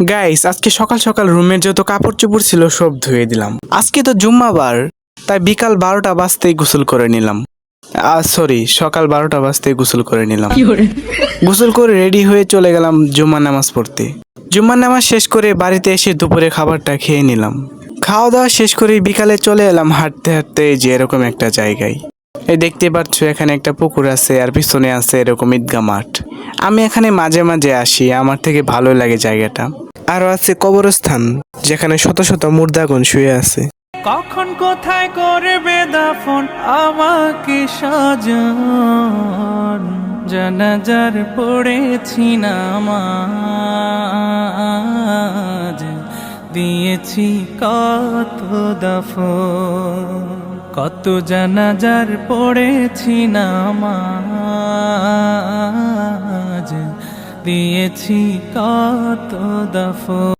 Guys, আজকে সকাল সকাল রুমের যত কাপড় চোপড় ছিল সব ধুয়ে দিলাম। আজকে তো জুম্মাবার, তাই বিকাল 12টা বাজতেই গোসল করে নিলাম। সরি, সকাল 12টা বাজতেই গোসল করে নিলাম। গোসল করে রেডি হয়ে চলে গেলাম জুম্মার নামাজ পড়তে। জুম্মার নামাজ শেষ করে বাড়িতে এসে দুপুরে খাবারটা খেয়ে নিলাম। খাওয়া দাওয়া শেষ করে বিকালে চলে এলাম হাঁটতে হাঁটতে যে এরকম একটা জায়গায়। এই দেখতে পাচ্ছ এখানে একটা পুকুর আছে আর পিছনে আছে এরকম ঈদগাহ মাঠ। আমি এখানে মাঝে মাঝে আসি, আমার থেকে ভালো লাগে জায়গাটা। আরো আছে কবরস্থান, যেখানে শত শত মুর্দাগণ শুয়ে আছে। কখন কোথায় করবে দাফন আমাকে সাজান, জানাজার পড়েছি নামাজ, দিয়েছি কত দাফন, কত জানাজার পড়েছি নামাজ, দিয়েছি কত দাফন।